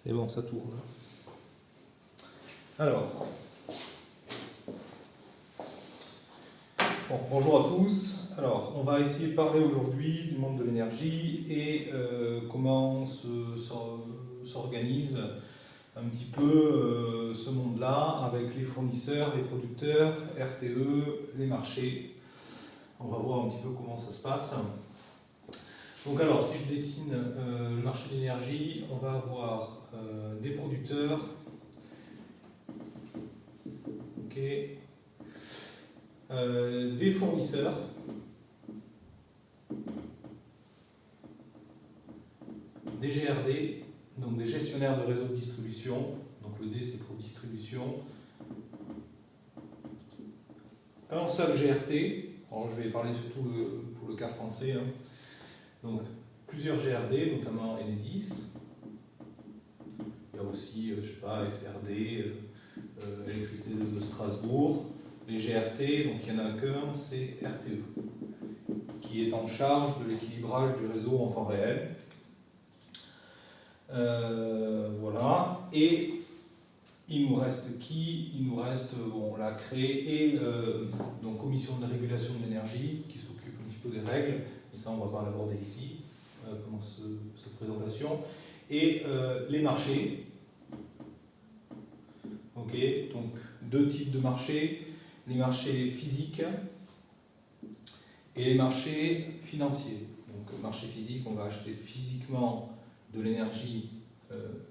C'est bon, ça tourne. Alors, bon, bonjour à tous. Alors, on va essayer de parler aujourd'hui du monde de l'énergie et comment s'organise un petit peu ce monde-là avec les fournisseurs, les producteurs, RTE, les marchés. On va voir un petit peu comment ça se passe. Donc alors, si je dessine le marché de l'énergie, on va avoir des producteurs, okay, des fournisseurs, des GRD, donc des gestionnaires de réseau de distribution, donc le D c'est pour distribution, un seul GRT, alors je vais parler surtout pour le cas français, hein. Donc plusieurs GRD, notamment Enedis, il y a aussi, je sais pas, SRD, Électricité de Strasbourg, les GRT, donc il n'y en a qu'un, c'est RTE, qui est en charge de l'équilibrage du réseau en temps réel. Voilà, et il nous reste qui? Il nous reste, bon, la CRE et donc Commission de régulation de l'énergie, qui s'occupe un petit peu des règles, et ça on va pas l'aborder ici, pendant cette présentation, et les marchés. Ok, donc deux types de marchés, les marchés physiques et les marchés financiers. Donc marché physique, on va acheter physiquement de l'énergie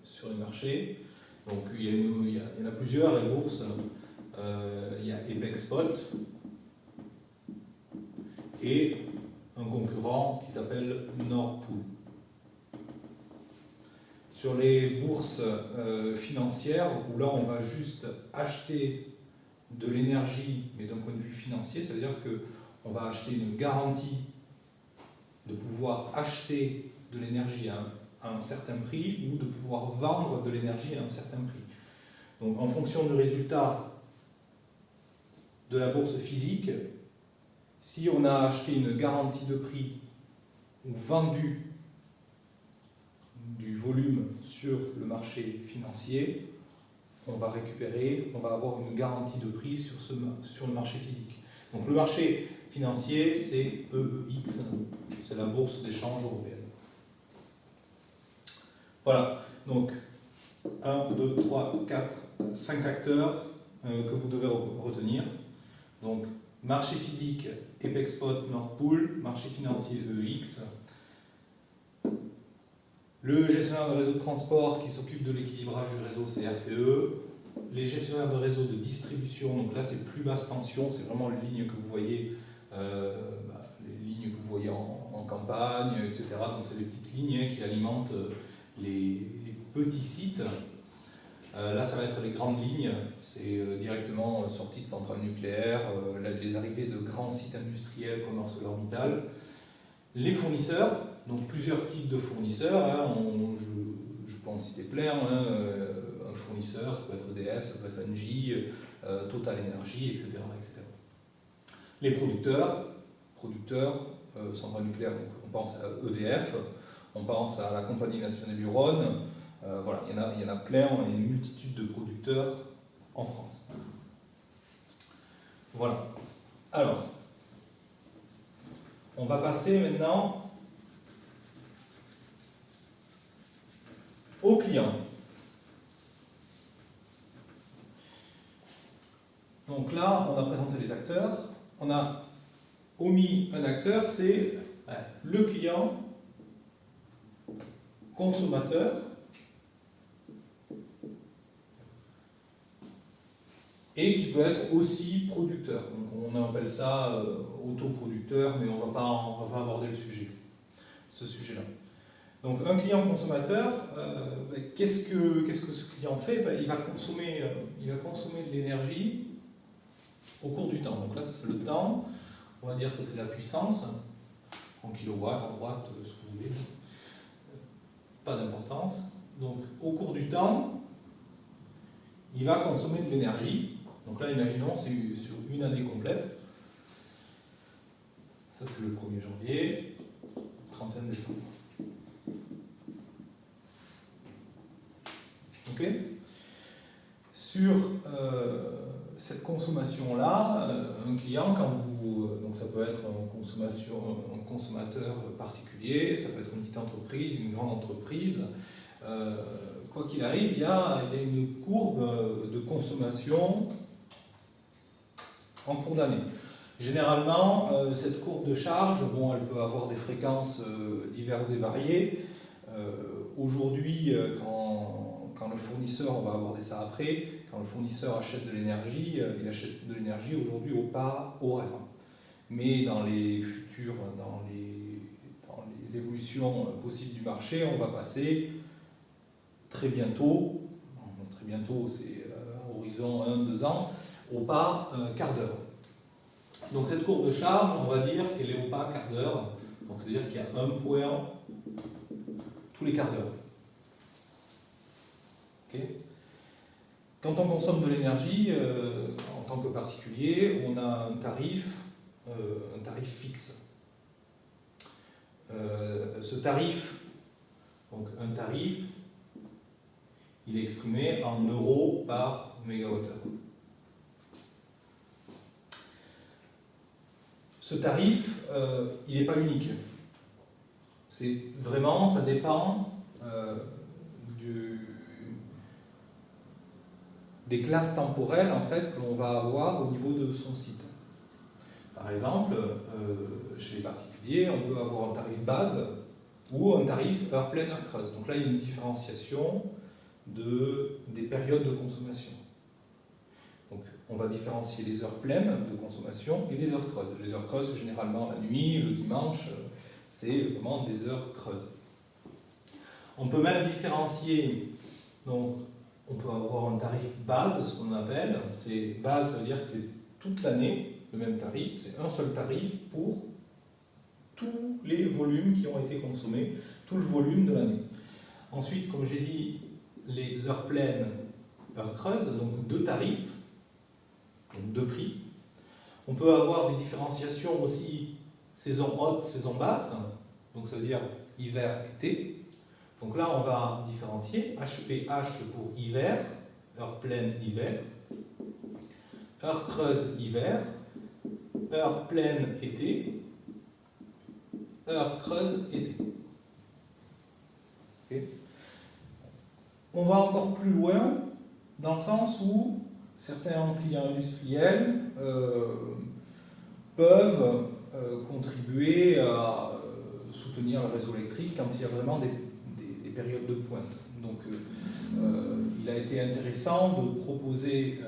sur les marchés. Donc il y en a plusieurs, les bourses. Il y a EPEX Spot et un concurrent qui s'appelle Nord Pool. Sur les bourses financières, où là on va juste acheter de l'énergie, mais d'un point de vue financier, ça veut dire qu'on va acheter une garantie de pouvoir acheter de l'énergie à un certain prix ou de pouvoir vendre de l'énergie à un certain prix. Donc en fonction du résultat de la bourse physique, si on a acheté une garantie de prix ou vendu du volume sur le marché financier, on va avoir une garantie de prix sur le marché physique. Donc le marché financier, c'est EEX, c'est la bourse d'échange européenne. Voilà, donc 1, 2, 3, 4, 5 acteurs que vous devez retenir. Donc marché physique, EPEX Spot, Nord Pool, marché financier EEX. Le gestionnaire de réseau de transport qui s'occupe de l'équilibrage du réseau, c'est RTE. Les gestionnaires de réseau de distribution, donc là c'est plus basse tension, c'est vraiment les lignes que vous voyez, les lignes que vous voyez en campagne, etc. Donc c'est les petites lignes qui alimentent les petits sites. Là ça va être les grandes lignes, c'est directement sortie de centrales nucléaires, les arrivées de grands sites industriels comme ArcelorMittal. Les fournisseurs, donc plusieurs types de fournisseurs, hein, je peux en citer plein, hein, un fournisseur, ça peut être EDF, ça peut être Engie, Total Energy, etc., etc. Les producteurs, centrales nucléaires, donc on pense à EDF, on pense à la Compagnie nationale du Rhône, voilà, il y en a plein, il y a une multitude de producteurs en France. Voilà. Alors, on va passer maintenant aux clients. Donc là, on a présenté les acteurs, on a omis un acteur, c'est le client consommateur et qui peut être aussi producteur. Donc on appelle ça autoproducteur, mais on va pas aborder ce sujet-là. Donc un client consommateur, qu'est-ce que ce client fait? Il va consommer de l'énergie au cours du temps. Donc là c'est le temps, on va dire ça c'est la puissance, en kilowatts, en watts, ce que vous voulez, pas d'importance. Donc au cours du temps, il va consommer de l'énergie. Donc là imaginons c'est sur une année complète. Ça c'est le 1er janvier, 31 décembre. s'occuper. Sur cette consommation-là, un client, donc ça peut être un consommateur particulier, ça peut être une petite entreprise, une grande entreprise, quoi qu'il arrive, il y a une courbe de consommation en cours d'année. Généralement, cette courbe de charge, bon, elle peut avoir des fréquences diverses et variées. Aujourd'hui, quand le fournisseur, on va aborder ça après, quand le fournisseur achète de l'énergie, il achète de l'énergie aujourd'hui au pas horaire. Mais dans les évolutions possibles du marché, on va passer très bientôt c'est à horizon 1-2 ans, au pas quart d'heure. Donc cette courbe de charge, on va dire qu'elle est au pas quart d'heure, donc c'est-à-dire qu'il y a un point tous les quarts d'heure. Okay. Quand on consomme de l'énergie, en tant que particulier, on a un tarif fixe. Ce tarif, donc un tarif, il est exprimé en euros par mégawattheure. Ce tarif, il n'est pas unique. C'est vraiment, ça dépend des classes temporelles en fait, que l'on va avoir au niveau de son site. Par exemple, chez les particuliers, on peut avoir un tarif base ou un tarif heure pleine, heure creuse. Donc là, il y a une différenciation des périodes de consommation. Donc, on va différencier les heures pleines de consommation et les heures creuses. Les heures creuses, généralement la nuit, le dimanche, c'est vraiment des heures creuses. On peut même différencier, donc on peut avoir un tarif base, ce qu'on appelle, c'est base, ça veut dire que c'est toute l'année le même tarif, c'est un seul tarif pour tous les volumes qui ont été consommés, tout le volume de l'année. Ensuite, comme j'ai dit, les heures pleines, heures creuses, donc deux tarifs, donc deux prix. On peut avoir des différenciations aussi saison haute, saison basse, donc ça veut dire hiver, été. Donc là, on va différencier HPH pour hiver, heure pleine hiver, heure creuse hiver, heure pleine été, heure creuse été. Okay. On va encore plus loin dans le sens où certains clients industriels peuvent contribuer à soutenir le réseau électrique quand il y a vraiment des périodes de pointe. Donc il a été intéressant de proposer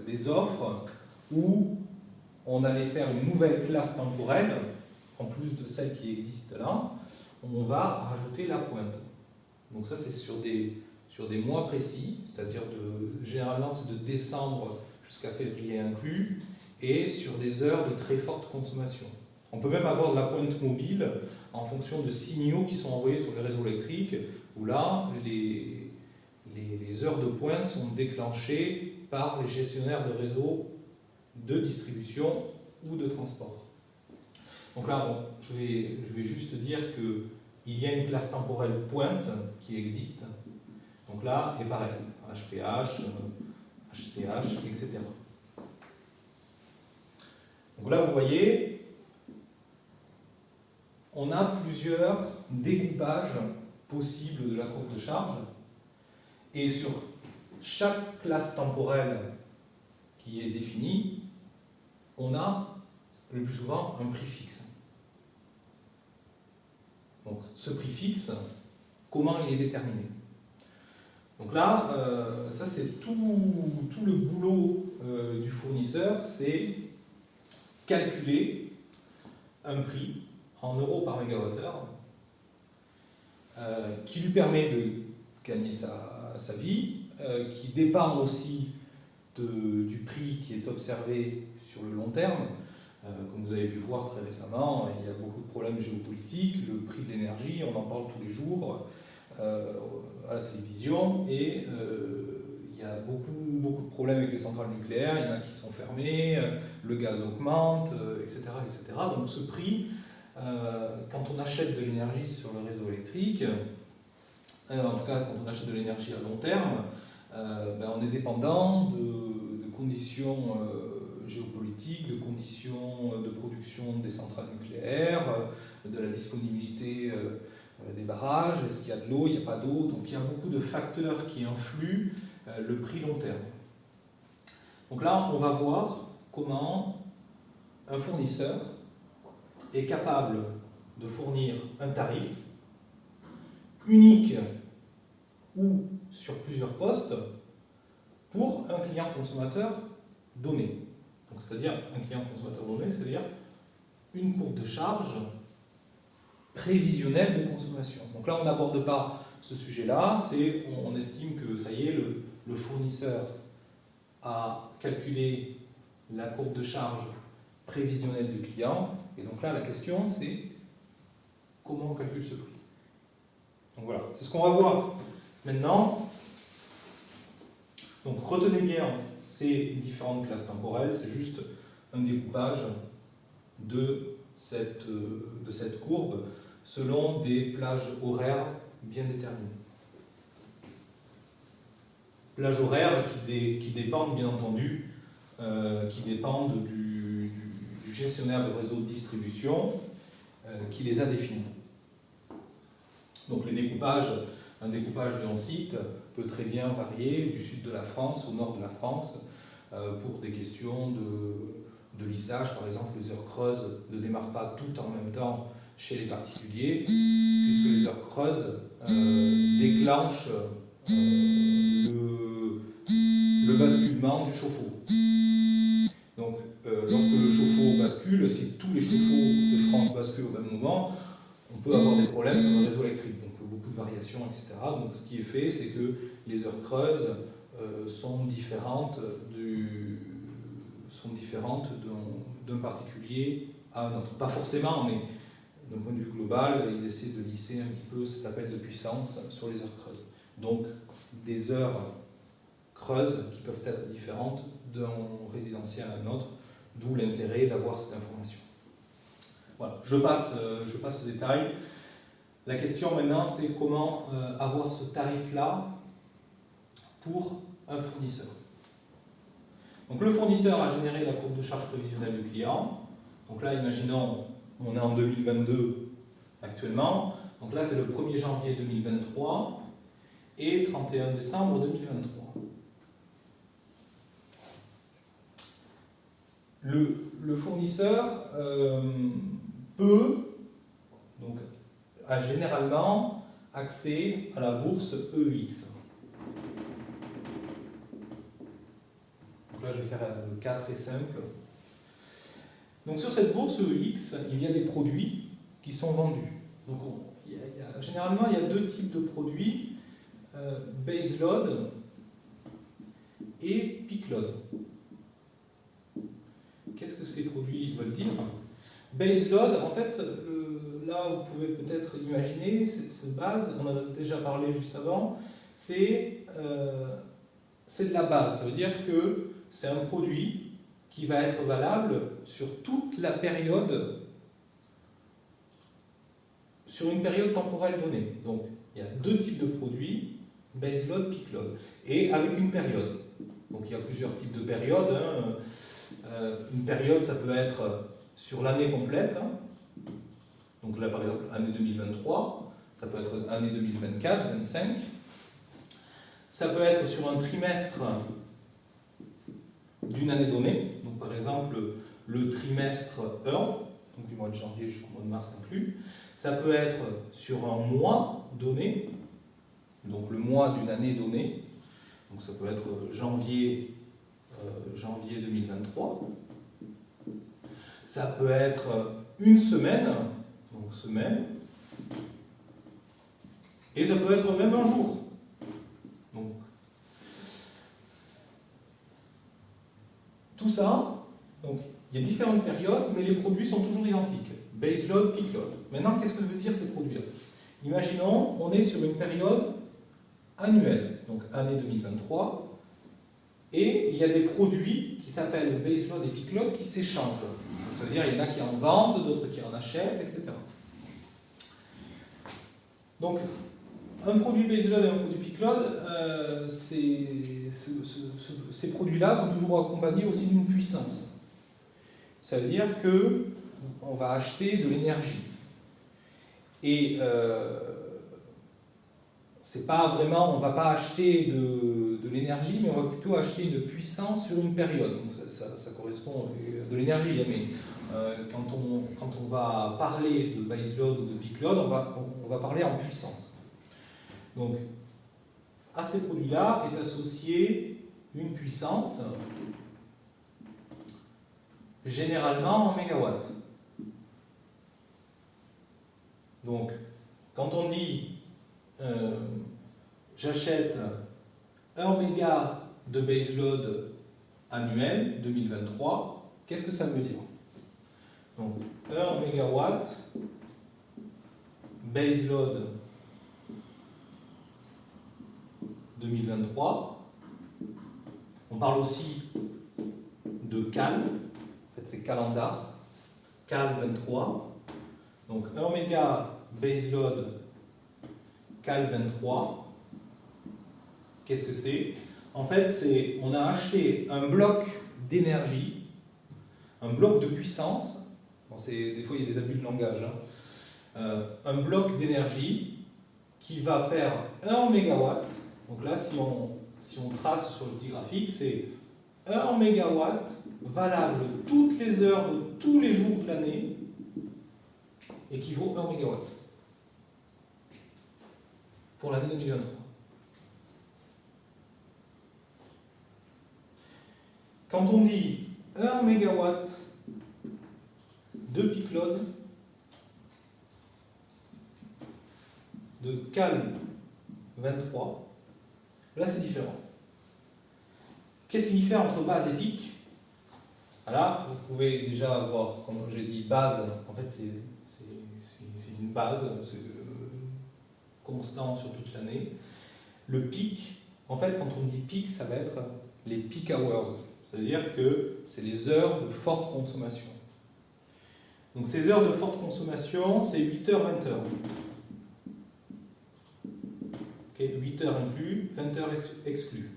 des offres où on allait faire une nouvelle classe temporelle, en plus de celle qui existe là, on va rajouter la pointe. Donc ça c'est sur des mois précis, c'est-à-dire généralement c'est de décembre jusqu'à février inclus, et sur des heures de très forte consommation. On peut même avoir de la pointe mobile en fonction de signaux qui sont envoyés sur le réseau électrique, où là, les heures de pointe sont déclenchées par les gestionnaires de réseau de distribution ou de transport. Donc là, bon, je vais juste dire qu'il y a une classe temporelle pointe qui existe. Donc là, et pareil, HPH, HCH, etc. Donc là, vous voyez, on a plusieurs découpages possibles de la courbe de charge, et sur chaque classe temporelle qui est définie, on a le plus souvent un prix fixe. Donc ce prix fixe, comment il est déterminé? Donc là, ça c'est tout le boulot du fournisseur, c'est calculer un prix en euros par mégawattheure qui lui permet de gagner sa vie, qui dépend aussi du prix qui est observé sur le long terme. Comme vous avez pu voir très récemment, il y a beaucoup de problèmes géopolitiques, le prix de l'énergie, on en parle tous les jours à la télévision, et il y a beaucoup de problèmes avec les centrales nucléaires, il y en a qui sont fermées, le gaz augmente, etc., etc. Donc ce prix, quand on achète de l'énergie sur le réseau électrique, en tout cas quand on achète de l'énergie à long terme, on est dépendant de conditions géopolitiques, de conditions de production des centrales nucléaires, de la disponibilité des barrages, est-ce qu'il y a de l'eau, il n'y a pas d'eau, donc il y a beaucoup de facteurs qui influent le prix long terme. Donc là, on va voir comment un fournisseur est capable de fournir un tarif unique ou sur plusieurs postes pour un client consommateur donné. Donc, c'est-à-dire un client consommateur donné, c'est-à-dire une courbe de charge prévisionnelle de consommation. Donc là, on n'aborde pas ce sujet-là, on estime que ça y est, le fournisseur a calculé la courbe de charge prévisionnelle du client, et donc là, la question, c'est comment on calcule ce prix. Donc voilà, c'est ce qu'on va voir maintenant. Donc retenez bien ces différentes classes temporelles, c'est juste un découpage de cette courbe selon des plages horaires bien déterminées. Plages horaires qui dépendent bien entendu du gestionnaire de réseau de distribution qui les a définis. Donc un découpage d'un site peut très bien varier du sud de la France au nord de la France pour des questions de lissage. Par exemple, les heures creuses ne démarrent pas toutes en même temps chez les particuliers, puisque les heures creuses déclenchent le basculement du chauffe-eau. Donc, lorsque le chauffe-eau bascule, si tous les chauffe-eaux de France basculent au même moment, on peut avoir des problèmes sur le réseau électrique, donc beaucoup de variations, etc. Donc, ce qui est fait, c'est que les heures creuses sont différentes d'un particulier à un autre. Pas forcément, mais d'un point de vue global, ils essaient de lisser un petit peu cet appel de puissance sur les heures creuses. Donc, des heures creuses qui peuvent être différentes d'un résidentiel à un autre, d'où l'intérêt d'avoir cette information. Voilà, je passe au détail. La question maintenant, c'est comment avoir ce tarif-là pour un fournisseur. Donc le fournisseur a généré la courbe de charge prévisionnelle du client. Donc là, imaginons, on est en 2022 actuellement. Donc là, c'est le 1er janvier 2023 et 31 décembre 2023. Le fournisseur a généralement accès à la bourse EEX. Donc là, je vais faire le cas très simple. Donc sur cette bourse EEX, il y a des produits qui sont vendus. Donc généralement, il y a deux types de produits, base load et peak load. Qu'est-ce que ces produits veulent dire? Base load, en fait, là vous pouvez peut-être imaginer, cette base, on en a déjà parlé juste avant, c'est de la base. Ça veut dire que c'est un produit qui va être valable sur toute la période, sur une période temporelle donnée. Donc il y a deux types de produits, base load, peak load, et avec une période. Donc il y a plusieurs types de périodes. Une période, ça peut être sur l'année complète. Donc là, par exemple, année 2023. Ça peut être année 2024, 2025. Ça peut être sur un trimestre d'une année donnée. Donc par exemple, le trimestre 1, donc du mois de janvier jusqu'au mois de mars inclus. Ça peut être sur un mois donné, donc le mois d'une année donnée. Donc ça peut être janvier 2023. Ça peut être une semaine, donc semaine, et ça peut être même un jour. Donc, tout ça, donc, il y a différentes périodes, mais les produits sont toujours identiques. Base load, peak load. Maintenant, qu'est-ce que veut dire ces produits-là? Imaginons, on est sur une période annuelle, donc année 2023, et il y a des produits qui s'appellent base load et peak load qui s'échangent. Ça veut dire qu'il y en a qui en vendent, d'autres qui en achètent, etc. Donc, un produit baseload et un produit peakload, ces produits-là sont toujours accompagnés aussi d'une puissance. Ça veut dire que on va acheter de l'énergie. Et c'est pas vraiment, on va pas acheter de l'énergie, mais on va plutôt acheter une puissance sur une période. Donc ça correspond à de l'énergie, mais quand on va parler de baseload ou de peakload, on va parler en puissance. Donc, à ces produits-là est associée une puissance, généralement en mégawatts. Donc, quand on dit j'achète 1 méga de baseload annuel 2023, qu'est-ce que ça veut dire? Donc, 1 mégawatt baseload 2023. On parle aussi de CAL, en fait c'est calendar, CAL 23. Donc 1 méga baseload CAL 23. Qu'est-ce que c'est? En fait, on a acheté un bloc d'énergie, un bloc de puissance. Bon, des fois il y a des abus de langage. Un bloc d'énergie qui va faire 1 mégawatt. Donc là, si on trace sur le petit graphique, c'est 1 mégawatt valable toutes les heures de tous les jours de l'année équivaut 1 mégawatt pour l'année 2023. Quand on dit 1 mégawatt de peakload de CAL 23, là c'est différent. Qu'est-ce qui diffère entre base et pic? Là, vous pouvez déjà avoir, comme j'ai dit, base, en fait c'est une base, c'est constant sur toute l'année. Le pic, en fait quand on dit pic, ça va être les peak hours, c'est-à-dire que c'est les heures de forte consommation. Donc ces heures de forte consommation, c'est 8h, 20h. 8h inclus, 20h exclus.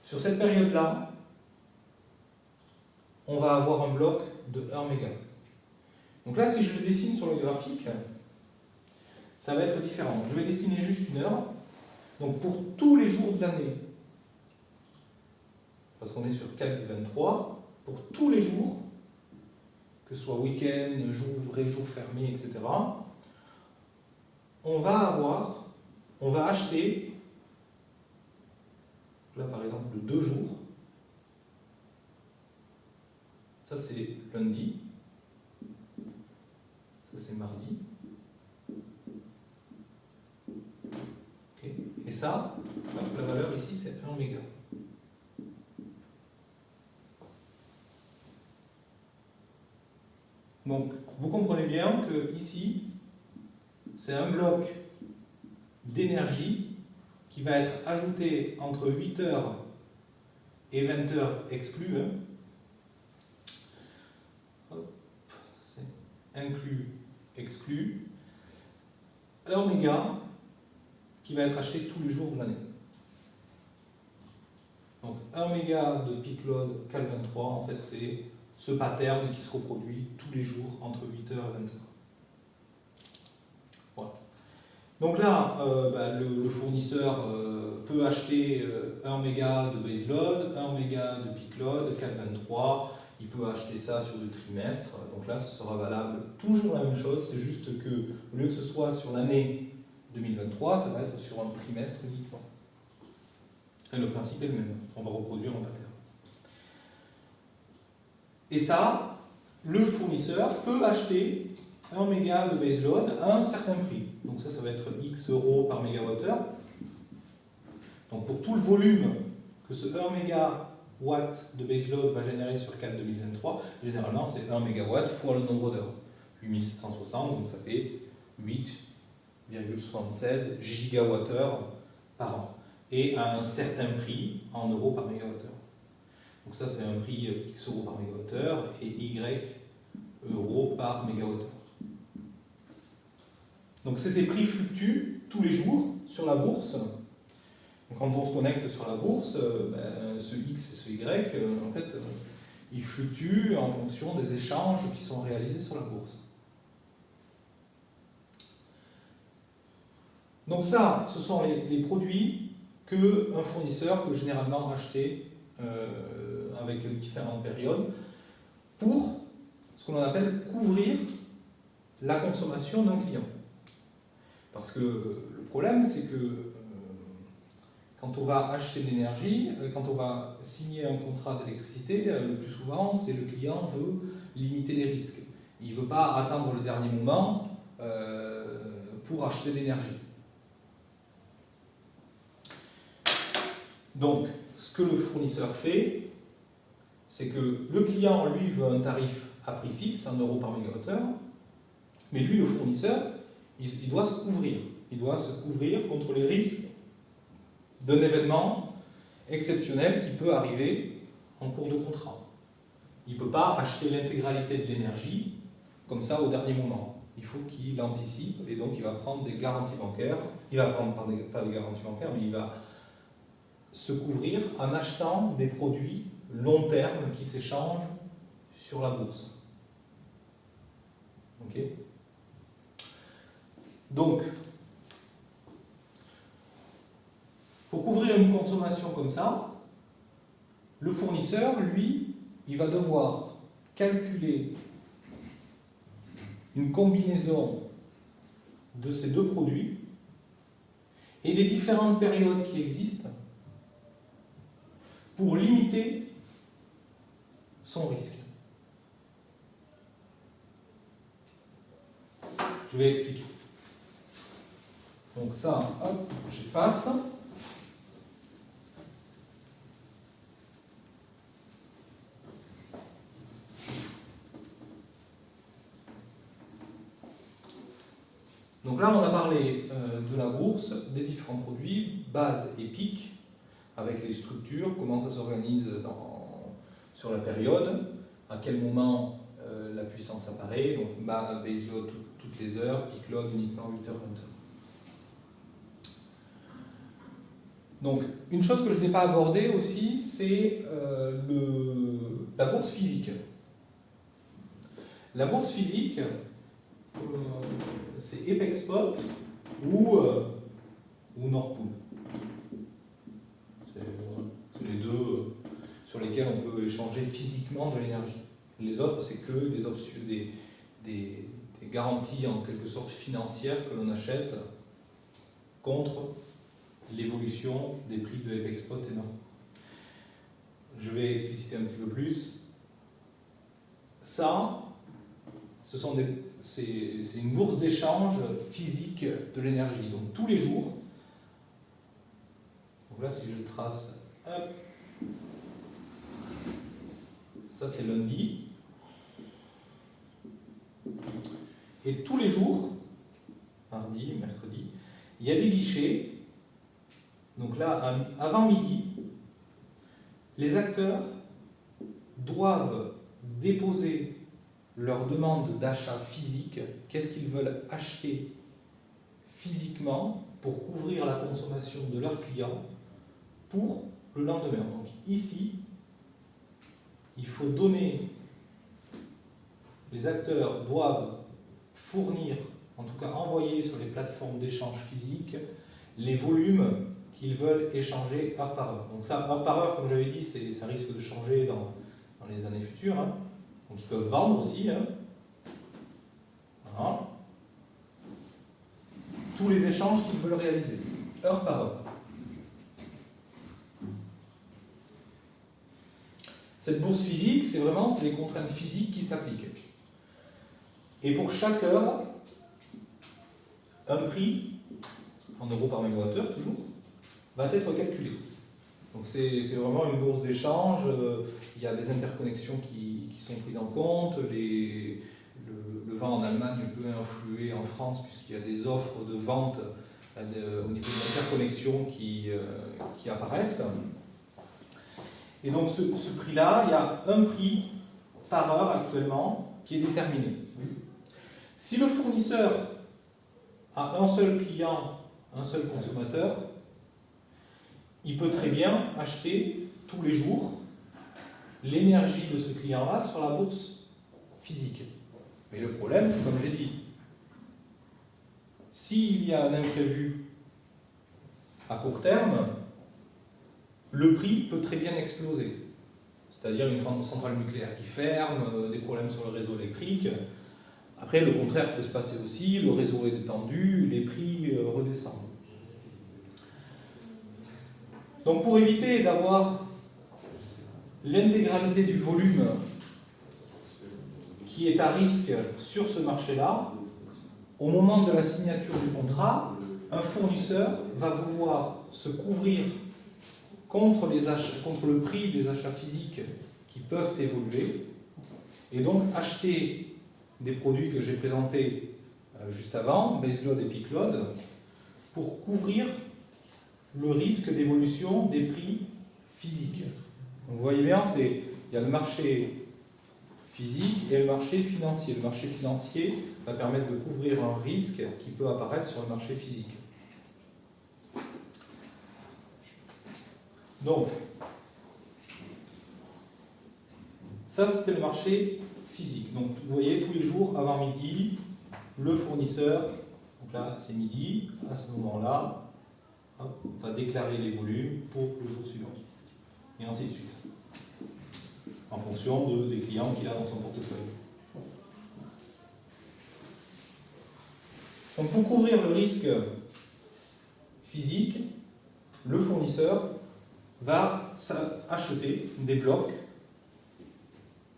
Sur cette période-là, on va avoir un bloc de 1 méga. Donc là, si je le dessine sur le graphique, ça va être différent. Je vais dessiner juste une heure. Donc pour tous les jours de l'année, parce qu'on est sur 4,23, pour tous les jours, que ce soit week-end, jour ouvré, jour fermé, etc., on va acheter, là par exemple, 2 jours. Ça c'est lundi, ça c'est mardi. Okay. Et ça, la valeur ici c'est 1 méga. Donc vous comprenez bien que ici, c'est un bloc d'énergie qui va être ajouté entre 8h et 20h exclus. C'est inclus, exclu. 1 méga qui va être acheté tous les jours de l'année. Donc 1 méga de peakload CAL 23, en fait c'est ce pattern qui se reproduit tous les jours entre 8h et 20h. Voilà. Donc là, le fournisseur peut acheter 1 méga de baseload, 1 méga de peakload, CAL 23, il peut acheter ça sur le trimestre, donc là ce sera valable toujours la même chose, c'est juste que au lieu que ce soit sur l'année 2023, ça va être sur un trimestre uniquement. Et le principe est le même, on va reproduire un pattern. Et ça, le fournisseur peut acheter 1 méga de baseload à un certain prix. Donc ça va être X euros par mégawattheure. Donc pour tout le volume que ce 1 mégawatt de baseload va générer sur 4 2023, généralement c'est 1 mégawatt fois le nombre d'heures. 8760, donc ça fait 8,76 gigawattheures par an. Et à un certain prix en euros par mégawattheure. Donc ça c'est un prix X euros par mégawattheure et Y euros par mégawattheure. Donc ces prix fluctuent tous les jours sur la bourse. Donc, quand on se connecte sur la bourse, ce X et ce Y, en fait, ils fluctuent en fonction des échanges qui sont réalisés sur la bourse. Donc ça, ce sont les produits qu'un fournisseur peut généralement acheter avec différentes périodes pour ce qu'on appelle couvrir la consommation d'un client. Parce que le problème, c'est que quand on va acheter de l'énergie, quand on va signer un contrat d'électricité, le plus souvent, c'est le client veut limiter les risques. Il ne veut pas attendre le dernier moment pour acheter de l'énergie. Donc, ce que le fournisseur fait, c'est que le client, lui, veut un tarif à prix fixe, 1 € par mégawattheure, mais lui, le fournisseur, il doit se couvrir. Il doit se couvrir contre les risques d'un événement exceptionnel qui peut arriver en cours de contrat. Il ne peut pas acheter l'intégralité de l'énergie comme ça au dernier moment. Il faut qu'il anticipe et donc il va prendre des garanties bancaires. Il va prendre pas des garanties bancaires, mais il va se couvrir en achetant des produits long terme qui s'échangent sur la bourse. Ok ? Donc, pour couvrir une consommation comme ça, le fournisseur, lui, il va devoir calculer une combinaison de ces deux produits et des différentes périodes qui existent pour limiter son risque. Je vais expliquer. Donc ça, hop, j'efface. Donc là, on a parlé de la bourse, des différents produits, base et pic, avec les structures, comment ça s'organise sur la période, à quel moment la puissance apparaît, donc baseload toutes les heures, peak load uniquement 8h, 20h. Donc, une chose que je n'ai pas abordée aussi, c'est la bourse physique. La bourse physique, c'est Epexpot ou Nord Pool. C'est les deux sur lesquels on peut échanger physiquement de l'énergie. Les autres, c'est que des options, des garanties en quelque sorte financières que l'on achète contre l'évolution des prix de Epexpot et Nord Pool. Je vais expliciter un petit peu plus. Ça, c'est une bourse d'échange physique de l'énergie. Donc tous les jours, donc là si je trace, hop, ça c'est lundi, et tous les jours, mardi, mercredi, il y a des guichets. Donc là, avant midi, les acteurs doivent déposer leur demande d'achat physique, qu'est-ce qu'ils veulent acheter physiquement pour couvrir la consommation de leurs clients pour le lendemain. Donc ici, il faut donner, les acteurs doivent fournir, en tout cas envoyer sur les plateformes d'échange physique, les volumes qu'ils veulent échanger heure par heure. Donc ça, heure par heure, comme j'avais dit, ça risque de changer dans les années futures. Hein. Donc ils peuvent vendre aussi. Hein. Voilà. Tous les échanges qu'ils veulent réaliser, heure par heure. Cette bourse physique, c'est les contraintes physiques qui s'appliquent. Et pour chaque heure, un prix, en euros par mégawattheure toujours, va être calculé. Donc c'est vraiment une bourse d'échange, il y a des interconnexions qui sont prises en compte, le vent en Allemagne peut influer en France puisqu'il y a des offres de vente au niveau de l'interconnexion qui apparaissent. Et donc ce prix-là, il y a un prix par heure actuellement qui est déterminé. Si le fournisseur à un seul client, un seul consommateur, il peut très bien acheter tous les jours l'énergie de ce client-là sur la bourse physique. Mais le problème, c'est comme j'ai dit, s'il y a un imprévu à court terme, le prix peut très bien exploser. C'est-à-dire une centrale nucléaire qui ferme, des problèmes sur le réseau électrique. Après, le contraire peut se passer aussi, le réseau est détendu, les prix redescendent. Donc pour éviter d'avoir l'intégralité du volume qui est à risque sur ce marché-là, au moment de la signature du contrat, un fournisseur va vouloir se couvrir contre le prix des achats physiques qui peuvent évoluer, et donc acheter des produits que j'ai présentés juste avant, baseload et peak load, pour couvrir le risque d'évolution des prix physiques. Donc vous voyez bien, il y a le marché physique et le marché financier. Le marché financier va permettre de couvrir un risque qui peut apparaître sur le marché physique. Donc, ça c'était le marché physique. Donc vous voyez, tous les jours, avant midi, le fournisseur, donc là c'est midi, à ce moment-là, va déclarer les volumes pour le jour suivant. Et ainsi de suite. En fonction des clients qu'il a dans son portefeuille. Donc pour couvrir le risque physique, le fournisseur va acheter des blocs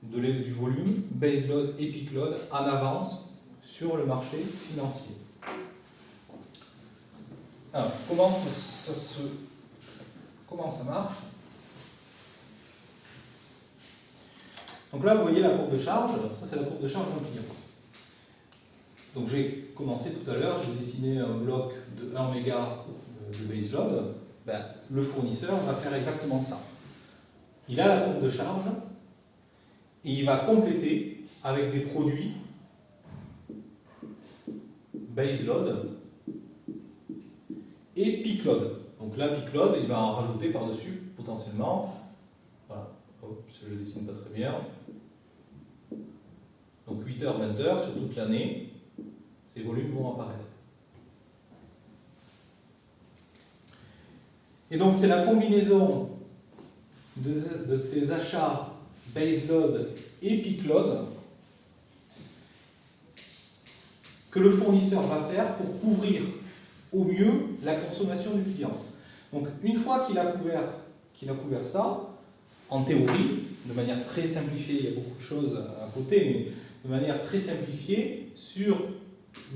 du volume baseload et peak load en avance sur le marché financier. Alors, comment ça marche? Donc là, vous voyez la courbe de charge, ça c'est la courbe de charge d'un client. Donc j'ai commencé tout à l'heure, j'ai dessiné un bloc de 1 méga de baseload. Le fournisseur va faire exactement ça. Il a la courbe de charge et il va compléter avec des produits baseload et peak load. Donc là, peak load, il va en rajouter par-dessus potentiellement. Voilà, je ne dessine pas très bien. Donc 8h, 20h sur toute l'année, ces volumes vont apparaître. Et donc c'est la combinaison de ces achats baseload et peak load que le fournisseur va faire pour couvrir au mieux la consommation du client. Donc une fois qu'il a couvert ça, en théorie, de manière très simplifiée, il y a beaucoup de choses à côté, mais de manière très simplifiée, sur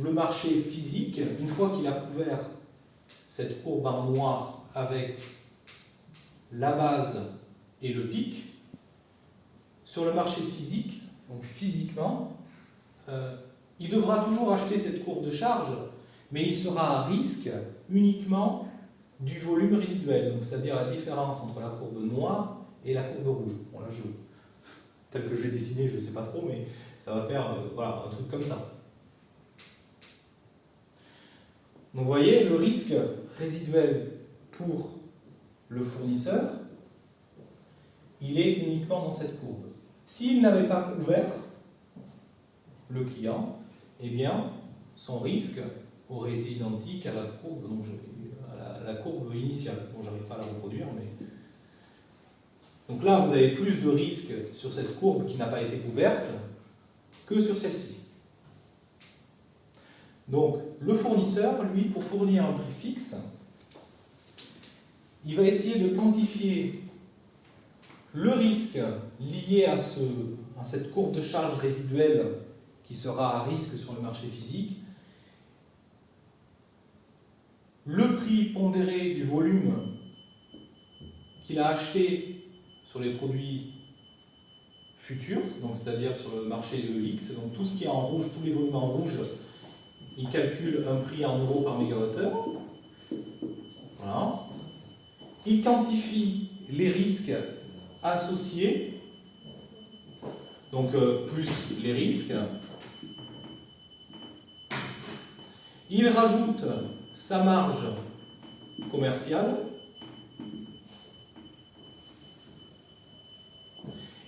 le marché physique, une fois qu'il a couvert cette courbe en noir avec la base et le pic, sur le marché physique, donc physiquement, il devra toujours acheter cette courbe de charge, mais il sera à risque uniquement du volume résiduel, donc c'est-à-dire la différence entre la courbe noire et la courbe rouge. Bon là, tel que je l'ai dessiné, je ne sais pas trop, mais ça va faire voilà, un truc comme ça. Donc vous voyez, le risque résiduel pour le fournisseur, il est uniquement dans cette courbe. S'il n'avait pas couvert le client, eh bien, son risque aurait été identique à la courbe, à la courbe initiale. Bon, j'arrive pas à la reproduire, mais... Donc là, vous avez plus de risque sur cette courbe qui n'a pas été couverte que sur celle-ci. Donc, le fournisseur, lui, pour fournir un prix fixe, il va essayer de quantifier le risque lié à cette courbe de charge résiduelle qui sera à risque sur le marché physique, le prix pondéré du volume qu'il a acheté sur les produits futurs, donc c'est-à-dire sur le marché EX, donc tout ce qui est en rouge, tous les volumes en rouge, il calcule un prix en euros par mégawattheure. Voilà. Il quantifie les risques associés, donc plus les risques. Il rajoute sa marge commerciale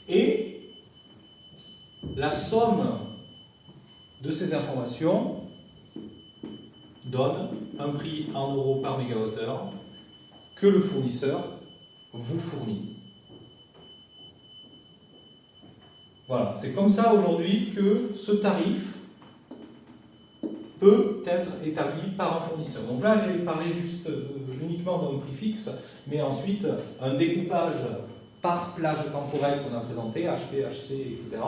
et la somme de ces informations donne un prix en euros par mégawattheure que le fournisseur vous fournit. Voilà, c'est comme ça aujourd'hui que ce tarif peut être établi par un fournisseur. Donc là, j'ai parlé juste uniquement d'un prix fixe, mais ensuite, un découpage par plage temporelle qu'on a présenté, HP, HC, etc.,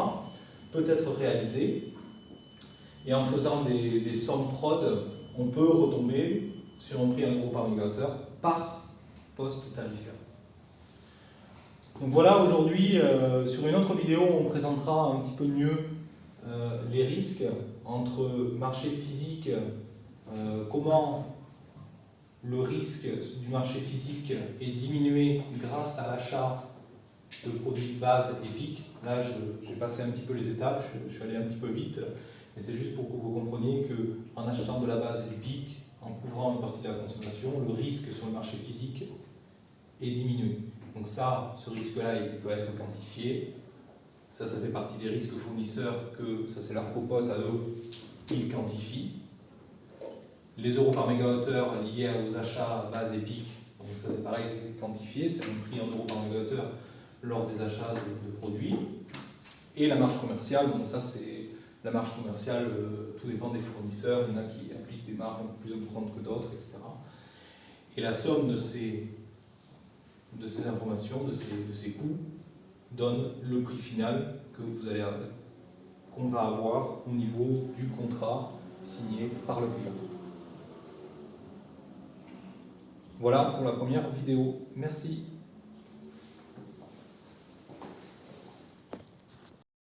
peut être réalisé. Et en faisant des sommes prod, on peut retomber sur un prix en euros par mégawattheure par poste tarifaire. Donc voilà, aujourd'hui, sur une autre vidéo, on présentera un petit peu mieux les risques entre marché physique, comment le risque du marché physique est diminué grâce à l'achat de produits de base EPIC. Là, j'ai passé un petit peu les étapes, je suis allé un petit peu vite, mais c'est juste pour que vous compreniez qu'en achetant de la base EPIC, en couvrant une partie de la consommation, le risque sur le marché physique est diminué. Donc ça, ce risque-là, il peut être quantifié. Ça fait partie des risques fournisseurs que, ça c'est leur popote à eux, ils quantifient. Les euros par mégawattheure liés aux achats base EPIC, donc ça c'est pareil, c'est quantifié, c'est un prix en euros par mégawattheure lors des achats de produits. Et la marge commerciale, donc ça c'est la marge commerciale, tout dépend des fournisseurs, il y en a qui appliquent des marges plus importantes que d'autres, etc. Et la somme de ces informations, de ces coûts, donne le prix final qu'on va avoir au niveau du contrat signé par le client. Voilà pour la première vidéo. Merci.